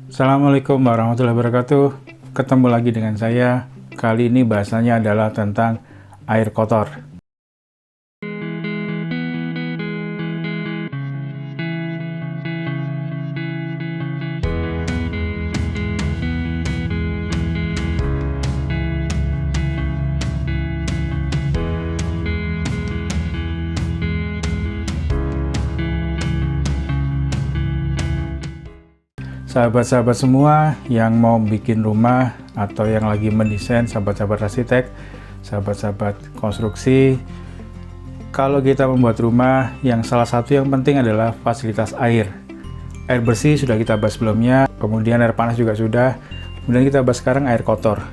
Assalamualaikum warahmatullahi wabarakatuh. Ketemu lagi dengan saya. Kali ini bahasanya adalah tentang air kotor. Sahabat-sahabat semua yang mau bikin rumah atau yang lagi mendesain, sahabat-sahabat arsitek, sahabat-sahabat konstruksi, kalau kita membuat rumah, yang salah satu yang penting adalah fasilitas air. Air bersih sudah kita bahas sebelumnya, kemudian air panas juga sudah, kemudian kita bahas sekarang air kotor.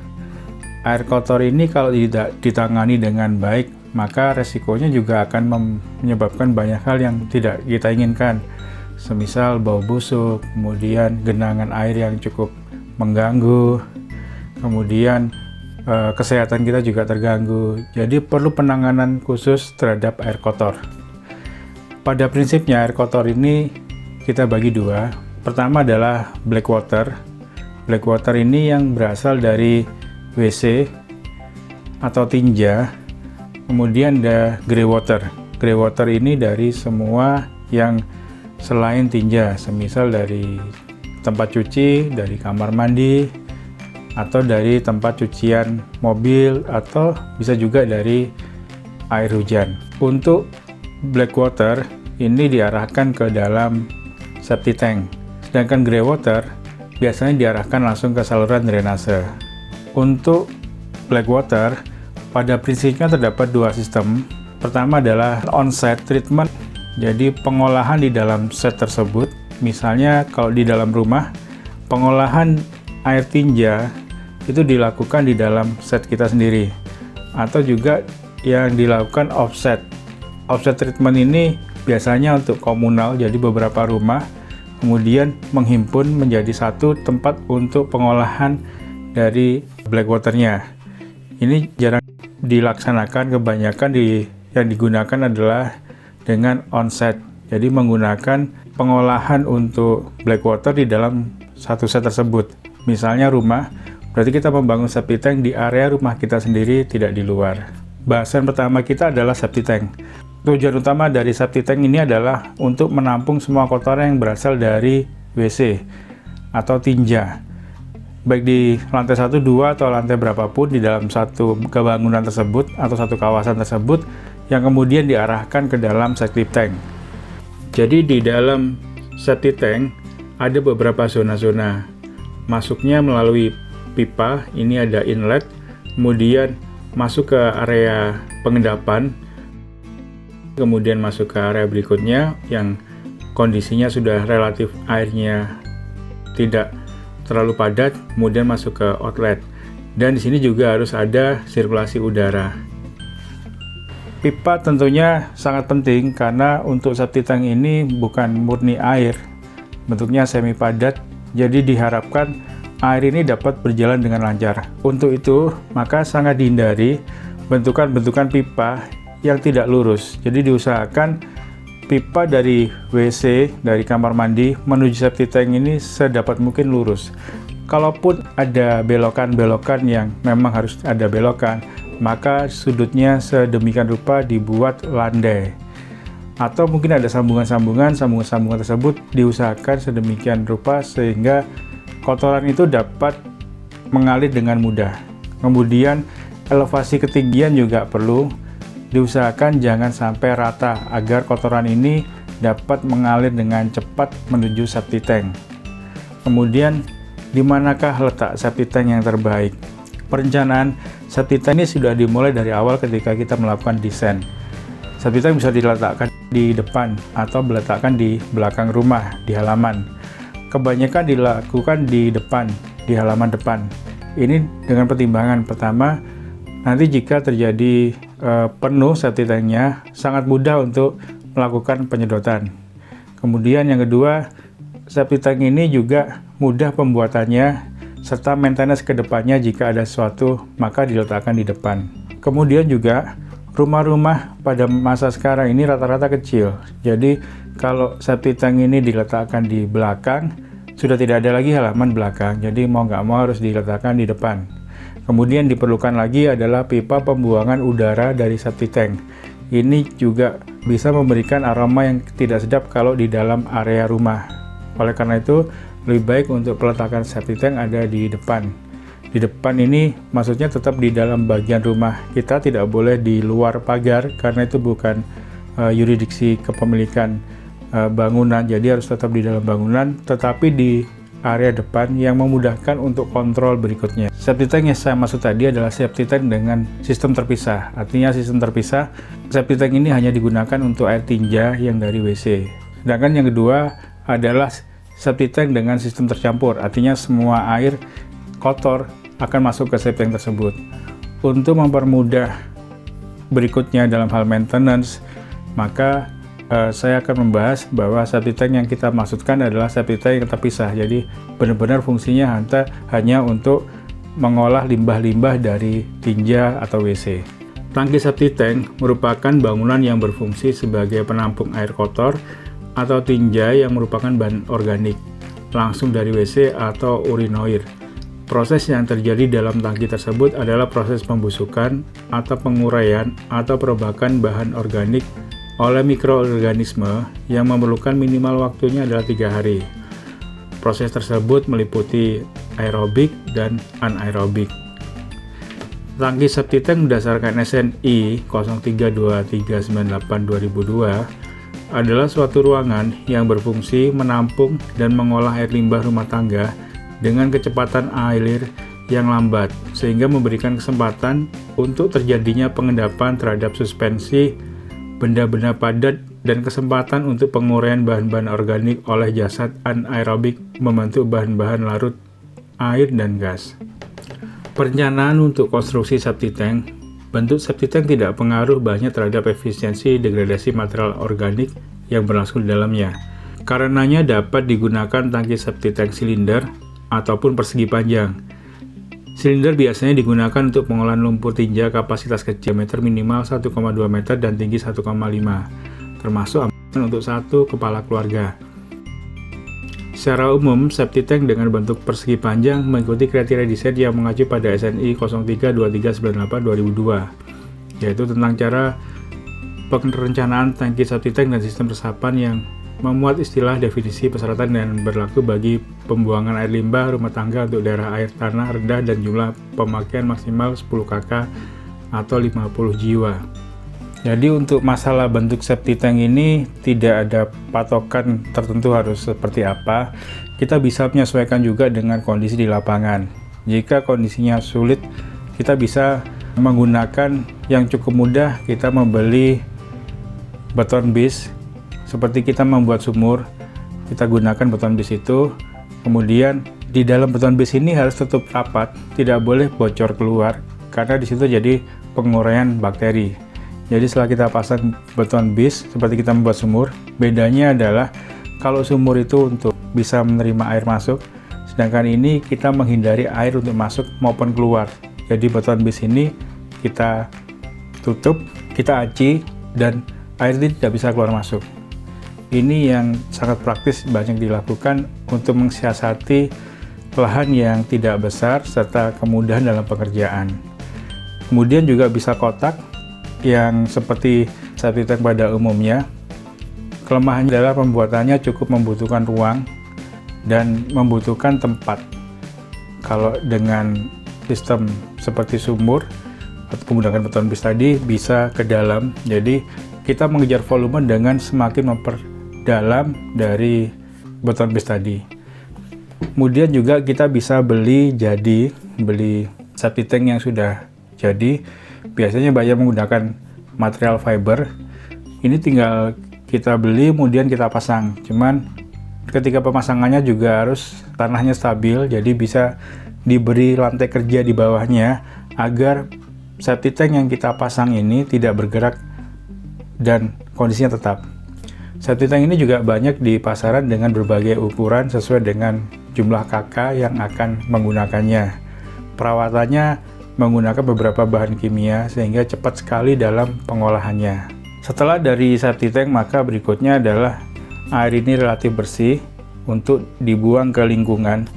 Air kotor ini kalau tidak ditangani dengan baik, maka resikonya juga akan menyebabkan banyak hal yang tidak kita inginkan. Semisal bau busuk, kemudian genangan air yang cukup mengganggu, kemudian kesehatan kita juga terganggu. Jadi perlu penanganan khusus terhadap air kotor. Pada prinsipnya air kotor ini kita bagi dua. Pertama adalah black water. Black water ini yang berasal dari WC atau tinja. Kemudian ada grey water. Grey water ini dari semua yang selain tinja, semisal dari tempat cuci, dari kamar mandi, atau dari tempat cucian mobil, atau bisa juga dari air hujan. Untuk black water ini diarahkan ke dalam septic tank, sedangkan grey water biasanya diarahkan langsung ke saluran drainase. Untuk black water, pada prinsipnya terdapat dua sistem. Pertama adalah on-site treatment. Jadi pengolahan di dalam set tersebut, misalnya kalau di dalam rumah, pengolahan air tinja itu dilakukan di dalam set kita sendiri, atau juga yang dilakukan offset. Offset treatment ini biasanya untuk komunal, jadi beberapa rumah kemudian menghimpun menjadi satu tempat untuk pengolahan dari black waternya. Ini jarang dilaksanakan, kebanyakan yang digunakan adalah dengan onset, jadi menggunakan pengolahan untuk black water di dalam satu set tersebut. Misalnya rumah, berarti kita membangun septic tank di area rumah kita sendiri, tidak di luar. Bahasan pertama kita adalah septic tank. Tujuan utama dari septic tank ini adalah untuk menampung semua kotoran yang berasal dari WC atau tinja, baik di lantai 1, 2, atau lantai berapapun di dalam satu bangunan tersebut atau satu kawasan tersebut, yang kemudian diarahkan ke dalam septic tank. Jadi di dalam septic tank ada beberapa zona-zona. Masuknya melalui pipa, ini ada inlet, kemudian masuk ke area pengendapan, kemudian masuk ke area berikutnya yang kondisinya sudah relatif airnya tidak terlalu padat, kemudian masuk ke outlet. Dan di sini juga harus ada sirkulasi udara. Pipa tentunya sangat penting karena untuk septic tank ini bukan murni air, bentuknya semi padat, jadi diharapkan air ini dapat berjalan dengan lancar. Untuk itu, maka sangat dihindari bentukan-bentukan pipa yang tidak lurus. Jadi diusahakan pipa dari WC, dari kamar mandi menuju septic tank ini sedapat mungkin lurus. Kalaupun ada belokan-belokan yang memang harus ada belokan, maka sudutnya sedemikian rupa dibuat landai, atau mungkin ada sambungan-sambungan tersebut diusahakan sedemikian rupa sehingga kotoran itu dapat mengalir dengan mudah. Kemudian elevasi ketinggian juga perlu diusahakan jangan sampai rata agar kotoran ini dapat mengalir dengan cepat menuju septic tank. Kemudian di manakah letak septic tank yang terbaik? Perencanaan septic tank ini sudah dimulai dari awal ketika kita melakukan desain. Septic tank bisa diletakkan di depan atau diletakkan di belakang rumah, di halaman. Kebanyakan dilakukan di depan, di halaman depan. Ini dengan pertimbangan pertama, nanti jika terjadi penuh septic tanknya, sangat mudah untuk melakukan penyedotan. Kemudian yang kedua, septic tank ini juga mudah pembuatannya, serta maintenance ke depannya jika ada sesuatu, maka diletakkan di depan. Kemudian juga rumah-rumah pada masa sekarang ini rata-rata kecil. Jadi kalau septic tank ini diletakkan di belakang, sudah tidak ada lagi halaman belakang, jadi mau nggak mau harus diletakkan di depan. Kemudian diperlukan lagi adalah pipa pembuangan udara dari septic tank. Ini juga bisa memberikan aroma yang tidak sedap kalau di dalam area rumah. Oleh karena itu, lebih baik untuk peletakan septic tank ada di depan. Di depan ini maksudnya tetap di dalam bagian rumah. Kita tidak boleh di luar pagar karena itu bukan yurisdiksi kepemilikan bangunan, jadi harus tetap di dalam bangunan, tetapi di area depan yang memudahkan untuk kontrol berikutnya. Septic tank yang saya maksud tadi adalah septic tank dengan sistem terpisah. Artinya sistem terpisah, septic tank ini hanya digunakan untuk air tinja yang dari WC. Sedangkan yang kedua adalah septic tank dengan sistem tercampur, artinya semua air kotor akan masuk ke septic tank tersebut. Untuk mempermudah berikutnya dalam hal maintenance, maka saya akan membahas bahwa septic tank yang kita maksudkan adalah septic tank yang terpisah. Jadi benar-benar fungsinya hanya untuk mengolah limbah-limbah dari tinja atau WC. Tangki septic tank merupakan bangunan yang berfungsi sebagai penampung air kotor atau tinja yang merupakan bahan organik langsung dari WC atau urinoir. Proses yang terjadi dalam tangki tersebut adalah proses pembusukan atau penguraian atau perubahan bahan organik oleh mikroorganisme yang memerlukan minimal waktunya adalah 3 hari. Proses tersebut meliputi aerobik dan anaerobik. Tangki septic tank berdasarkan SNI 032398/2002 adalah suatu ruangan yang berfungsi menampung dan mengolah air limbah rumah tangga dengan kecepatan air yang lambat, sehingga memberikan kesempatan untuk terjadinya pengendapan terhadap suspensi benda-benda padat dan kesempatan untuk penguraian bahan-bahan organik oleh jasad anaerobik membentuk bahan-bahan larut air dan gas. Perencanaan untuk konstruksi septic tank. Bentuk septic tank tidak pengaruh banyak terhadap efisiensi degradasi material organik yang berlangsung di dalamnya. Karenanya dapat digunakan tangki septic tank silinder ataupun persegi panjang. Silinder biasanya digunakan untuk pengolahan lumpur tinja kapasitas kecil, diameter minimal 1,2 meter dan tinggi 1,5, termasuk aman untuk satu kepala keluarga. Secara umum, septic tank dengan bentuk persegi panjang mengikuti kriteria desain yang mengacu pada SNI 032398/2002, yaitu tentang cara perencanaan tangki septic tank dan sistem resapan yang memuat istilah definisi persyaratan dan berlaku bagi pembuangan air limbah rumah tangga untuk daerah air tanah rendah dan jumlah pemakaian maksimal 10 kk atau 50 jiwa. Jadi untuk masalah bentuk septic tank ini tidak ada patokan tertentu harus seperti apa. Kita bisa menyesuaikan juga dengan kondisi di lapangan. Jika kondisinya sulit, kita bisa menggunakan yang cukup mudah, kita membeli beton base. Seperti kita membuat sumur, kita gunakan beton base itu, kemudian di dalam beton base ini harus tutup rapat, tidak boleh bocor keluar, karena di situ jadi penguraian bakteri. Jadi setelah kita pasang beton base, seperti kita membuat sumur, bedanya adalah kalau sumur itu untuk bisa menerima air masuk, sedangkan ini kita menghindari air untuk masuk maupun keluar. Jadi beton base ini kita tutup, kita aci, dan air tidak bisa keluar masuk. Ini yang sangat praktis banyak dilakukan untuk mensiasati lahan yang tidak besar serta kemudahan dalam pekerjaan. Kemudian juga bisa kotak yang seperti septic tank pada umumnya. Kelemahannya adalah pembuatannya cukup membutuhkan ruang dan membutuhkan tempat. Kalau dengan sistem seperti sumur atau menggunakan beton base tadi bisa ke dalam, jadi kita mengejar volume dengan semakin memperdalam dari beton base tadi. Kemudian juga kita bisa beli septic tank yang sudah jadi. Biasanya banyak menggunakan material fiber. Ini tinggal kita beli kemudian kita pasang. Cuman ketika pemasangannya juga harus tanahnya stabil, jadi bisa diberi lantai kerja di bawahnya agar septic tank yang kita pasang ini tidak bergerak dan kondisinya tetap. Septic tank ini juga banyak di pasaran dengan berbagai ukuran sesuai dengan jumlah KK yang akan menggunakannya. Perawatannya menggunakan beberapa bahan kimia sehingga cepat sekali dalam pengolahannya. Setelah dari septic tank, maka berikutnya adalah air ini relatif bersih. untuk dibuang ke lingkungan,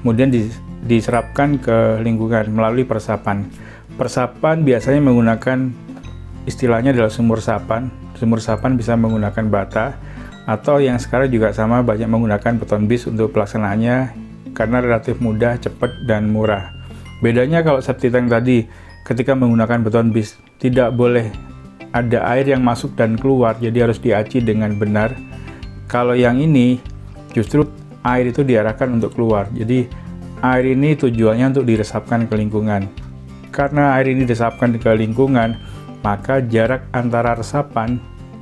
kemudian diserapkan ke lingkungan melalui peresapan. Peresapan biasanya menggunakan, istilahnya adalah sumur resapan. Sumur resapan bisa menggunakan bata, atau yang sekarang juga sama, banyak menggunakan beton bis untuk pelaksanaannya karena relatif mudah, cepat, dan murah. Bedanya kalau septic tank tadi, ketika menggunakan beton bis, tidak boleh ada air yang masuk dan keluar, jadi harus diaci dengan benar. Kalau yang ini, justru air itu diarahkan untuk keluar, jadi air ini tujuannya untuk diresapkan ke lingkungan. Karena air ini diresapkan ke lingkungan, maka jarak antara resapan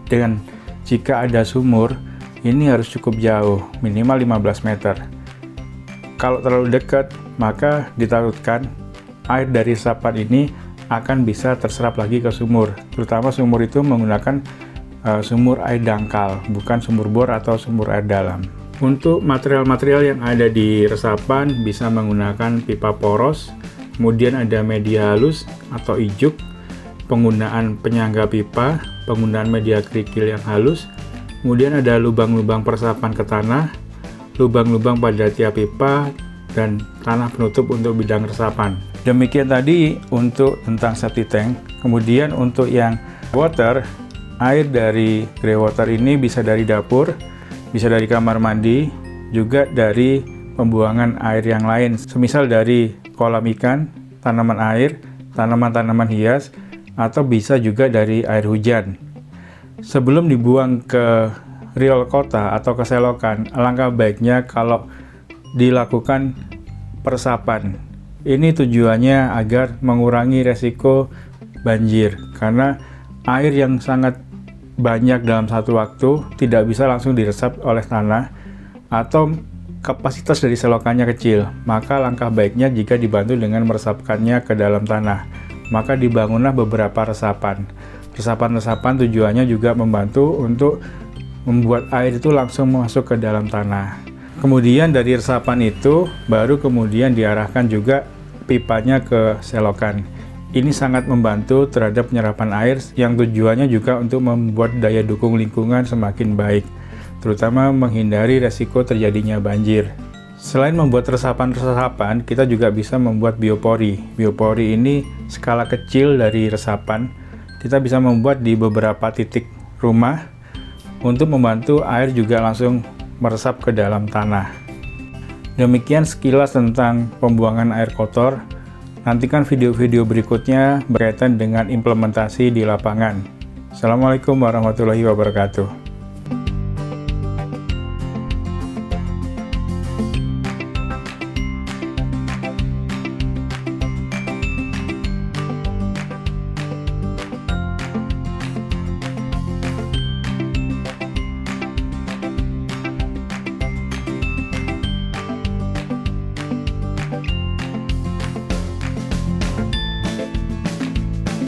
dengan jika ada sumur, ini harus cukup jauh, minimal 15 meter. Kalau terlalu dekat, maka ditakutkan air dari resapan ini akan bisa terserap lagi ke sumur. Terutama sumur itu menggunakan sumur air dangkal, bukan sumur bor atau sumur air dalam. Untuk material-material yang ada di resapan bisa menggunakan pipa poros, kemudian ada media halus atau ijuk, penggunaan penyangga pipa, penggunaan media kerikil yang halus, kemudian ada lubang-lubang peresapan ke tanah, lubang-lubang pada tiap pipa, dan tanah penutup untuk bidang resapan. Demikian tadi untuk tentang septic tank. Kemudian untuk yang water, air dari grey water ini bisa dari dapur, bisa dari kamar mandi, juga dari pembuangan air yang lain, semisal dari kolam ikan, tanaman air, tanaman-tanaman hias, atau bisa juga dari air hujan. Sebelum dibuang ke riol kota atau ke selokan, alangkah baiknya kalau dilakukan peresapan. Ini tujuannya agar mengurangi resiko banjir, karena air yang sangat banyak dalam satu waktu tidak bisa langsung diresap oleh tanah, atau kapasitas dari selokannya kecil, maka langkah baiknya jika dibantu dengan meresapkannya ke dalam tanah. Maka dibangunlah beberapa resapan. Resapan-resapan tujuannya juga membantu untuk membuat air itu langsung masuk ke dalam tanah. Kemudian dari resapan itu baru kemudian diarahkan juga pipanya ke selokan. Ini sangat membantu terhadap penyerapan air yang tujuannya juga untuk membuat daya dukung lingkungan semakin baik, terutama menghindari resiko terjadinya banjir. Selain membuat resapan-resapan, kita juga bisa membuat biopori. Biopori ini skala kecil dari resapan. Kita bisa membuat di beberapa titik rumah untuk membantu air juga langsung meresap ke dalam tanah. Demikian sekilas tentang pembuangan air kotor. Nantikan video-video berikutnya berkaitan dengan implementasi di lapangan. Assalamualaikum warahmatullahi wabarakatuh.